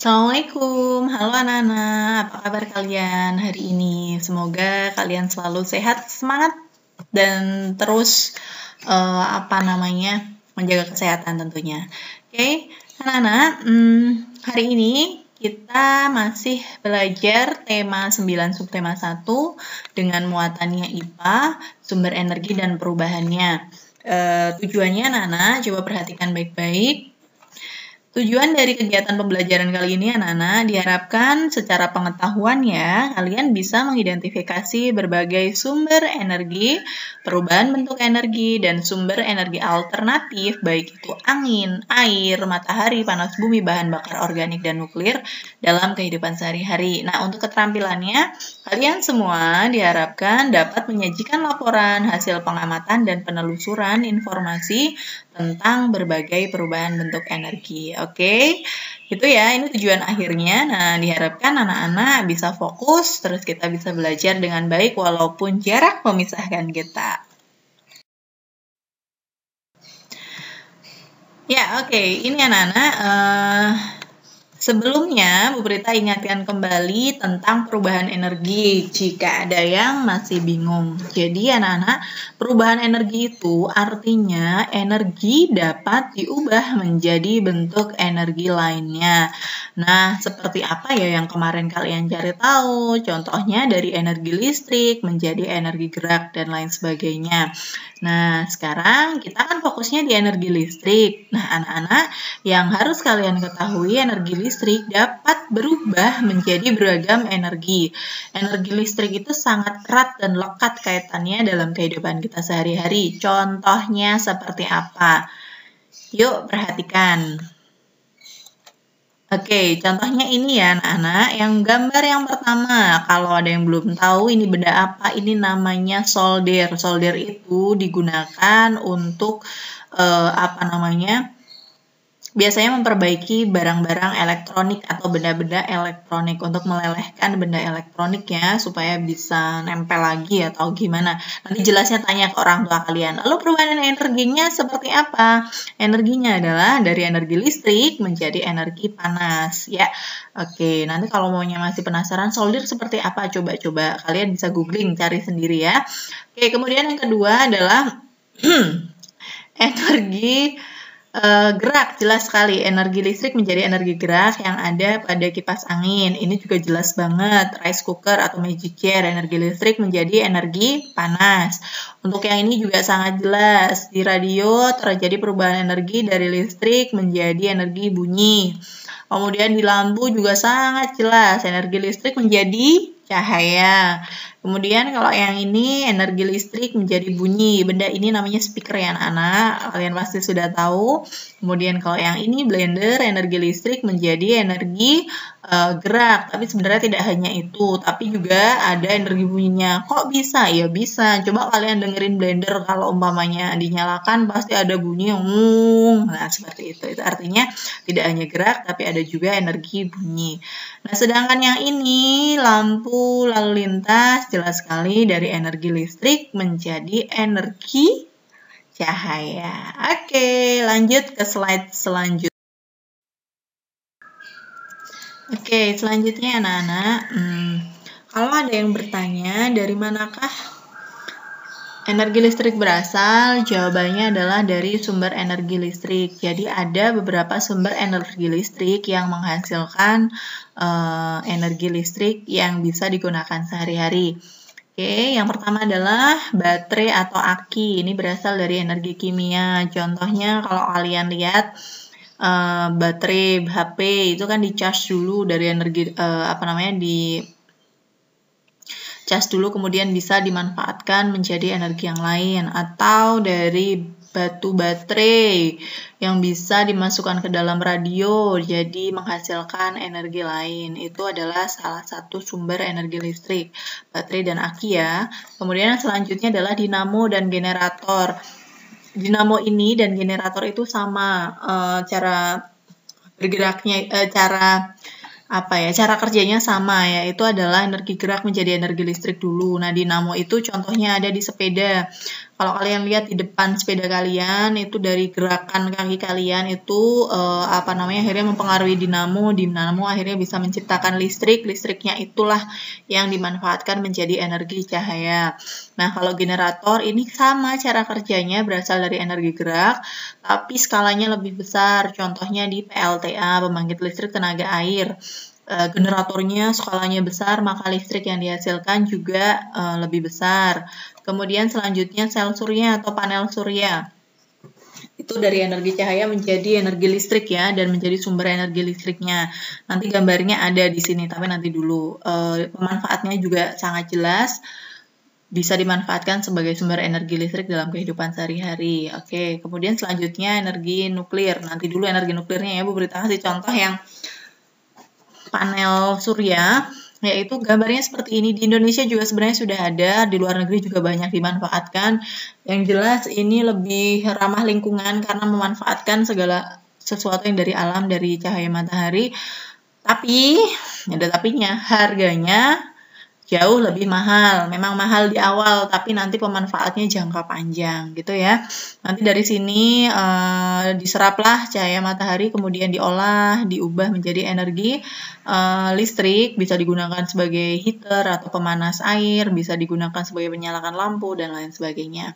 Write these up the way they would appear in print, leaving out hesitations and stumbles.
Assalamualaikum, halo anak-anak, apa kabar kalian hari ini? Semoga kalian selalu sehat, semangat, dan terus menjaga kesehatan tentunya. Oke, anak-anak, hari ini kita masih belajar tema 9 subtema 1 dengan muatannya IPA, sumber energi dan perubahannya. Tujuannya anak-anak, coba perhatikan baik-baik. Tujuan dari kegiatan pembelajaran kali ini anak-anak diharapkan secara pengetahuan ya, kalian bisa mengidentifikasi berbagai sumber energi, perubahan bentuk energi, dan sumber energi alternatif baik itu angin, air, matahari, panas bumi, bahan bakar organik, dan nuklir dalam kehidupan sehari-hari. Nah, untuk keterampilannya, kalian semua diharapkan dapat menyajikan laporan hasil pengamatan dan penelusuran informasi tentang berbagai perubahan bentuk energi. Oke, itu ya, ini tujuan akhirnya. Nah, diharapkan anak-anak bisa fokus, terus kita bisa belajar dengan baik walaupun jarak memisahkan kita. Ya, oke, ini anak-anak. Sebelumnya, Bu Prita ingatkan kembali tentang perubahan energi jika ada yang masih bingung. Jadi anak-anak, perubahan energi itu artinya energi dapat diubah menjadi bentuk energi lainnya. Nah, seperti apa ya yang kemarin kalian cari tahu? Contohnya dari energi listrik menjadi energi gerak dan lain sebagainya. Nah, sekarang kita kan fokusnya di energi listrik. Nah, anak-anak, yang harus kalian ketahui, energi listrik dapat berubah menjadi beragam energi. Energi listrik itu sangat erat dan lekat kaitannya dalam kehidupan kita sehari-hari. Contohnya seperti apa? Yuk, perhatikan. Oke, contohnya ini ya anak-anak, yang gambar yang pertama, kalau ada yang belum tahu ini benda apa, ini namanya solder. Solder itu digunakan untuk biasanya memperbaiki barang-barang elektronik atau benda-benda elektronik untuk melelehkan benda elektroniknya supaya bisa nempel lagi atau gimana. Nanti jelasnya tanya ke orang tua kalian. Lalu perubahan energinya seperti apa? Energinya adalah dari energi listrik menjadi energi panas ya. Oke, nanti kalau maunya masih penasaran solder seperti apa, coba-coba kalian bisa googling, cari sendiri ya. Oke, kemudian yang kedua adalah energi gerak, jelas sekali. Energi listrik menjadi energi gerak yang ada pada kipas angin. Ini juga jelas banget. Rice cooker atau magic chair, energi listrik menjadi energi panas. Untuk yang ini juga sangat jelas. Di radio terjadi perubahan energi dari listrik menjadi energi bunyi. Kemudian di lampu juga sangat jelas. Energi listrik menjadi cahaya. Kemudian kalau yang ini energi listrik menjadi bunyi. Benda ini namanya speaker ya anak-anak. Kalian pasti sudah tahu. Kemudian kalau yang ini blender, energi listrik menjadi energi gerak. Tapi sebenarnya tidak hanya itu, tapi juga ada energi bunyinya. Kok bisa? Ya bisa. Coba kalian dengerin blender, kalau umpamanya dinyalakan pasti ada bunyi yang nah seperti itu. Itu artinya tidak hanya gerak, tapi ada juga energi bunyi. Nah, sedangkan yang ini lampu lalu lintas, jelas sekali dari energi listrik menjadi energi cahaya. Oke, lanjut ke slide selanjutnya. Oke, selanjutnya anak-anak, kalau ada yang bertanya dari manakah energi listrik berasal, jawabannya adalah dari sumber energi listrik. Jadi ada beberapa sumber energi listrik yang menghasilkan energi listrik yang bisa digunakan sehari-hari. Oke, yang pertama adalah baterai atau aki. Ini berasal dari energi kimia. Contohnya kalau kalian lihat baterai HP itu kan di-charge dulu dari energi cas dulu kemudian bisa dimanfaatkan menjadi energi yang lain, atau dari batu baterai yang bisa dimasukkan ke dalam radio jadi menghasilkan energi lain. Itu adalah salah satu sumber energi listrik, baterai dan aki ya. Kemudian yang selanjutnya adalah dinamo dan generator. Dinamo ini dan generator itu sama cara bergeraknya, cara kerjanya sama, yaitu adalah energi gerak menjadi energi listrik dulu. Nah, dinamo itu contohnya ada di sepeda. Kalau kalian lihat di depan sepeda kalian, itu dari gerakan kaki kalian itu akhirnya mempengaruhi dinamo akhirnya bisa menciptakan listriknya itulah yang dimanfaatkan menjadi energi cahaya. Nah, kalau generator ini sama cara kerjanya, berasal dari energi gerak, tapi skalanya lebih besar. Contohnya di PLTA, pembangkit listrik tenaga air. Generatornya skalanya besar, maka listrik yang dihasilkan juga lebih besar. Kemudian selanjutnya sel surya atau panel surya. Itu dari energi cahaya menjadi energi listrik ya, dan menjadi sumber energi listriknya. Nanti gambarnya ada di sini, tapi nanti dulu. Pemanfaatnya juga sangat jelas. Bisa dimanfaatkan sebagai sumber energi listrik dalam kehidupan sehari-hari. Oke, kemudian selanjutnya energi nuklir. Nanti dulu energi nuklirnya ya, Bu Berita kasih contoh yang panel surya, yaitu gambarnya seperti ini. Di Indonesia juga sebenarnya sudah ada, di luar negeri juga banyak dimanfaatkan. Yang jelas ini lebih ramah lingkungan karena memanfaatkan segala sesuatu yang dari alam, dari cahaya matahari. Tapi, ada tapinya, harganya jauh lebih mahal. Memang mahal di awal, tapi nanti pemanfaatnya jangka panjang gitu ya. Nanti dari sini diseraplah cahaya matahari, kemudian diolah, diubah menjadi energi listrik, bisa digunakan sebagai heater atau pemanas air, bisa digunakan sebagai penyalakan lampu, dan lain sebagainya.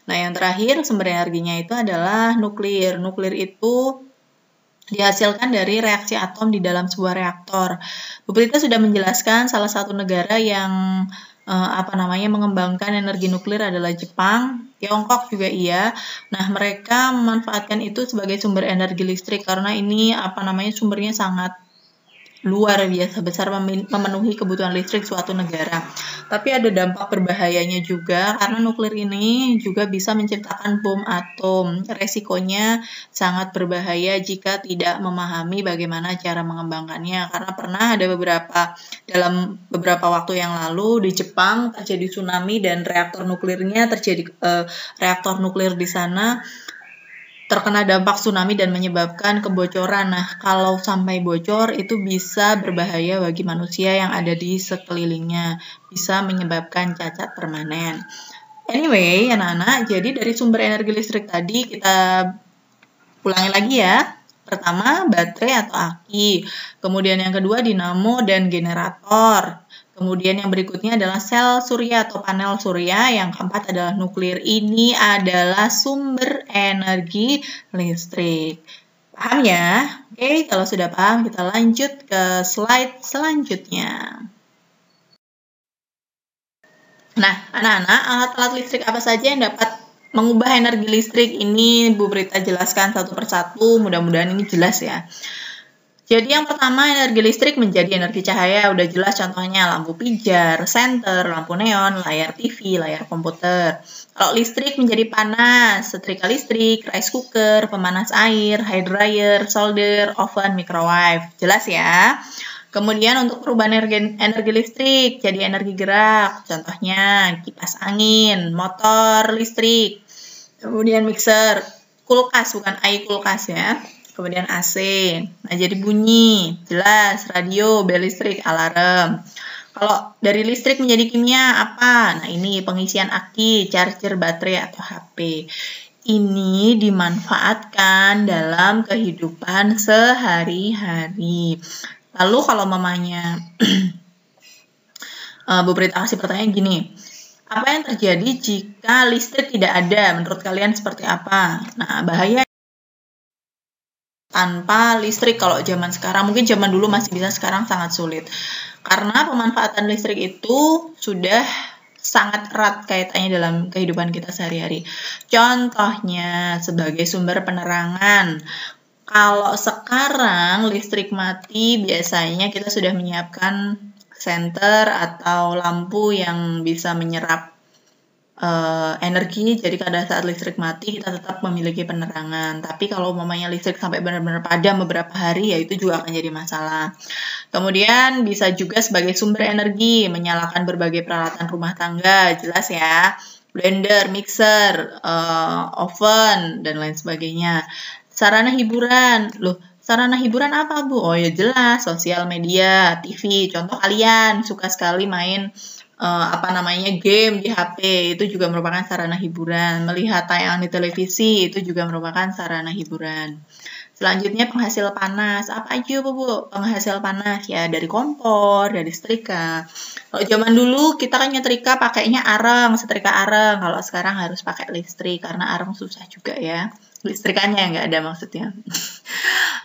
Nah, yang terakhir sumber energinya itu adalah nuklir. Nuklir itu dihasilkan dari reaksi atom di dalam sebuah reaktor. Bu Prita sudah menjelaskan salah satu negara yang mengembangkan energi nuklir adalah Jepang, Tiongkok juga iya. Nah, mereka memanfaatkan itu sebagai sumber energi listrik karena ini sumbernya sangat luar biasa besar, memenuhi kebutuhan listrik suatu negara. Tapi ada dampak berbahayanya juga karena nuklir ini juga bisa menciptakan bom atom. Resikonya sangat berbahaya jika tidak memahami bagaimana cara mengembangkannya. Karena pernah ada dalam beberapa waktu yang lalu di Jepang terjadi tsunami dan reaktor nuklir di sana terkena dampak tsunami dan menyebabkan kebocoran. Nah, kalau sampai bocor itu bisa berbahaya bagi manusia yang ada di sekelilingnya, bisa menyebabkan cacat permanen. Anyway, anak-anak, jadi dari sumber energi listrik tadi kita ulangi lagi ya. Pertama, baterai atau aki. Kemudian yang kedua, dinamo dan generator. Kemudian yang berikutnya adalah sel surya atau panel surya. Yang keempat adalah nuklir. Ini adalah sumber energi listrik. Paham ya? Oke, kalau sudah paham kita lanjut ke slide selanjutnya. Nah, anak-anak, alat-alat listrik apa saja yang dapat mengubah energi listrik? Ini Bu Prita jelaskan satu persatu, mudah-mudahan ini jelas ya. Jadi yang pertama, energi listrik menjadi energi cahaya, udah jelas contohnya lampu pijar, senter, lampu neon, layar TV, layar komputer. Kalau listrik menjadi panas, setrika listrik, rice cooker, pemanas air, hair dryer, solder, oven, microwave. Jelas ya? Kemudian untuk perubahan energi listrik jadi energi gerak, contohnya kipas angin, motor listrik, kemudian mixer, kulkas, bukan kulkas ya. Kemudian AC, nah jadi bunyi, jelas, radio, bel listrik, alarm. Kalau dari listrik menjadi kimia apa? Nah ini pengisian aki, charger baterai atau HP. Ini dimanfaatkan dalam kehidupan sehari-hari. Lalu kalau mamanya Bu Prita kasih pertanyaan gini, apa yang terjadi jika listrik tidak ada? Menurut kalian seperti apa? Nah, bahaya tanpa listrik kalau zaman sekarang, mungkin zaman dulu masih bisa, sekarang sangat sulit. Karena pemanfaatan listrik itu sudah sangat erat kaitannya dalam kehidupan kita sehari-hari. Contohnya sebagai sumber penerangan. Kalau sekarang listrik mati, biasanya kita sudah menyiapkan senter atau lampu yang bisa menyerap energi, jadi pada saat listrik mati kita tetap memiliki penerangan. Tapi kalau umpamanya listrik sampai benar-benar padam beberapa hari, ya itu juga akan jadi masalah. Kemudian bisa juga sebagai sumber energi, menyalakan berbagai peralatan rumah tangga, jelas ya, blender, mixer, oven, dan lain sebagainya. Sarana hiburan, sarana hiburan apa Bu? Oh ya jelas, sosial media, TV. Contoh kalian suka sekali main game di HP itu juga merupakan sarana hiburan. Melihat tayangan di televisi itu juga merupakan sarana hiburan. Selanjutnya penghasil panas. Apa aja Bu? Penghasil panas ya dari kompor, dari setrika. Kalau zaman dulu kita kan nyetrika pakainya areng, setrika areng. Kalau sekarang harus pakai listrik karena areng susah juga ya. Listrikannya nggak ada maksudnya.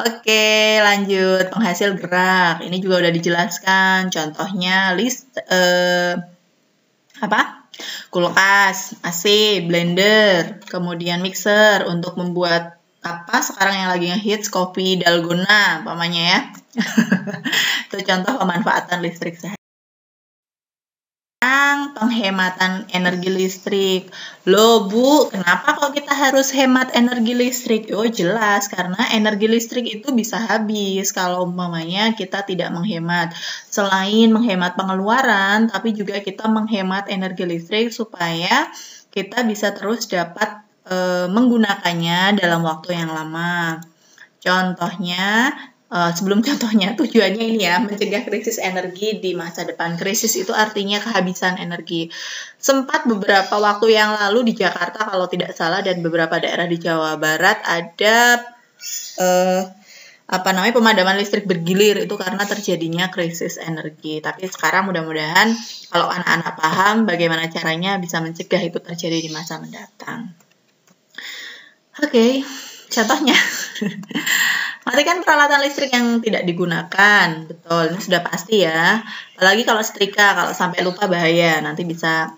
Oke, lanjut penghasil gerak. Ini juga udah dijelaskan. Contohnya kulkas, AC, blender, kemudian mixer untuk membuat apa sekarang yang lagi ngehits kopi dalgona umpamanya ya. Itu contoh pemanfaatan listrik sehari. Penghematan energi listrik. Loh Bu, kenapa kok kita harus hemat energi listrik? Oh jelas, karena energi listrik itu bisa habis kalau umpamanya kita tidak menghemat. Selain menghemat pengeluaran, tapi juga kita menghemat energi listrik supaya kita bisa terus dapat menggunakannya dalam waktu yang lama. Contohnya, sebelum contohnya, tujuannya ini ya, mencegah krisis energi di masa depan. Krisis itu artinya kehabisan energi. Sempat beberapa waktu yang lalu di Jakarta, kalau tidak salah, dan beberapa daerah di Jawa Barat ada pemadaman listrik bergilir itu karena terjadinya krisis energi. Tapi sekarang mudah-mudahan kalau anak-anak paham bagaimana caranya bisa mencegah itu terjadi di masa mendatang. Oke, contohnya matikan peralatan listrik yang tidak digunakan. Betul, ini sudah pasti ya. Apalagi kalau setrika, kalau sampai lupa bahaya, nanti bisa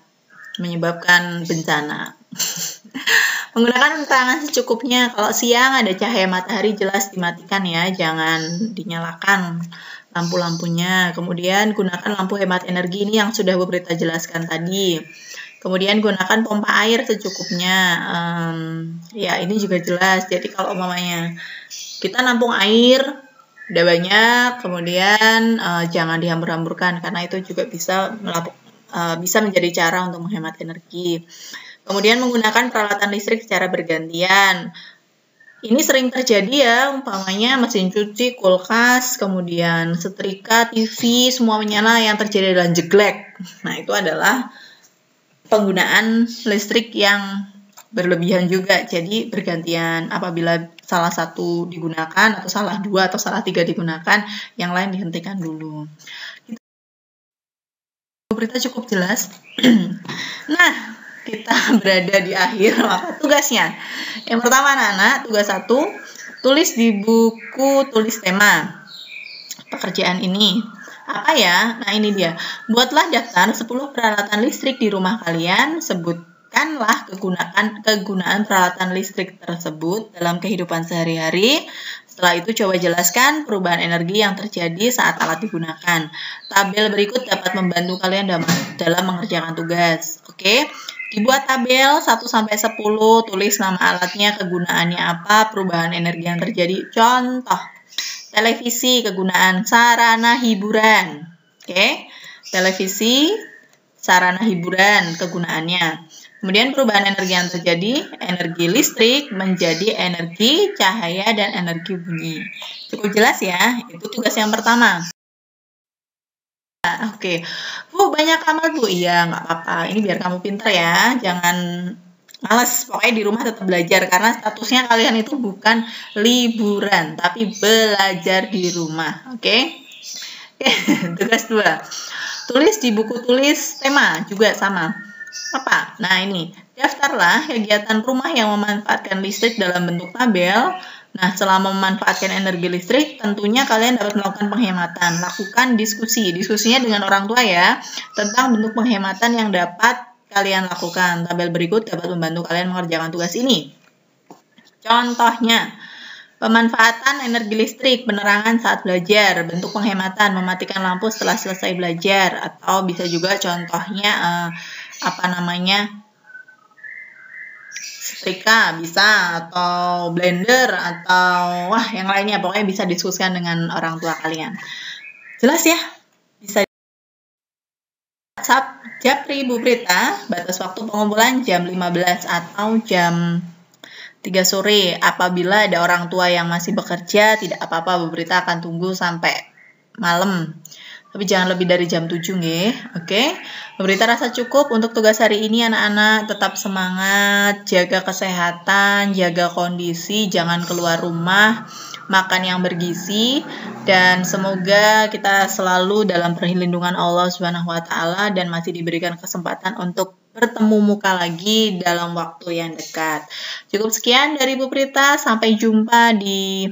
menyebabkan bencana. Menggunakan penerangan secukupnya. Kalau siang ada cahaya matahari jelas dimatikan ya, jangan dinyalakan lampu-lampunya. Kemudian gunakan lampu hemat energi ini yang sudah Bu Prita jelaskan tadi. Kemudian gunakan pompa air secukupnya. Ya ini juga jelas. Jadi kalau umpamanya kita nampung air udah banyak, kemudian jangan dihambur-hamburkan karena itu juga bisa menjadi cara untuk menghemat energi. Kemudian menggunakan peralatan listrik secara bergantian. Ini sering terjadi ya, umpamanya mesin cuci, kulkas, kemudian setrika, TV, semua menyala, yang terjadi adalah jeglek. Nah, itu adalah penggunaan listrik yang berlebihan juga. Jadi bergantian, apabila salah satu digunakan, atau salah dua, atau salah tiga digunakan, yang lain dihentikan dulu. Berita cukup jelas. Nah, kita berada di akhir maka tugasnya. Yang pertama anak-anak, tugas 1, tulis di buku tulis tema pekerjaan ini. Apa ya? Nah ini dia. Buatlah daftar 10 peralatan listrik di rumah kalian. Sebutkanlah kegunaan peralatan listrik tersebut dalam kehidupan sehari-hari. Setelah itu coba jelaskan perubahan energi yang terjadi saat alat digunakan. Tabel berikut dapat membantu kalian dalam mengerjakan tugas. Oke. Dibuat tabel 1-10, tulis nama alatnya, kegunaannya apa, perubahan energi yang terjadi. Contoh, televisi, kegunaan sarana hiburan. Oke, televisi, sarana hiburan, kegunaannya. Kemudian perubahan energi yang terjadi, energi listrik menjadi energi cahaya dan energi bunyi. Cukup jelas ya, itu tugas yang pertama. Oke, Bu banyak amal Bu, iya nggak apa-apa, ini biar kamu pinter ya, jangan males, pokoknya di rumah tetap belajar, karena statusnya kalian itu bukan liburan, tapi belajar di rumah, oke? Tugas 2, tulis di buku tulis tema, juga sama. Apa? Nah ini, daftarlah kegiatan rumah yang memanfaatkan listrik dalam bentuk tabel. Nah, selama memanfaatkan energi listrik, tentunya kalian dapat melakukan penghematan. Lakukan diskusi. Diskusinya dengan orang tua ya, tentang bentuk penghematan yang dapat kalian lakukan. Tabel berikut dapat membantu kalian mengerjakan tugas ini. Contohnya, pemanfaatan energi listrik, penerangan saat belajar, bentuk penghematan, mematikan lampu setelah selesai belajar, atau bisa juga contohnya, setrika bisa, atau blender, atau yang lainnya, pokoknya bisa diskusikan dengan orang tua kalian. Jelas ya? Bisa WhatsApp Japri Bu Prita, batas waktu pengumpulan jam 15 atau jam 3 sore. Apabila ada orang tua yang masih bekerja, tidak apa-apa, Bu Prita akan tunggu sampai malam. Tapi jangan lebih dari jam 7 nggih. Oke. Bu Prita rasa cukup untuk tugas hari ini anak-anak. Tetap semangat, jaga kesehatan, jaga kondisi, jangan keluar rumah, makan yang bergizi, dan semoga kita selalu dalam perlindungan Allah Subhanahu wa taala dan masih diberikan kesempatan untuk bertemu muka lagi dalam waktu yang dekat. Cukup sekian dari Bu Prita, sampai jumpa di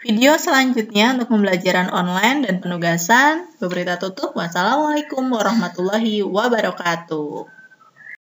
video selanjutnya untuk pembelajaran online dan penugasan. Bu Prita tutup. Wassalamualaikum warahmatullahi wabarakatuh.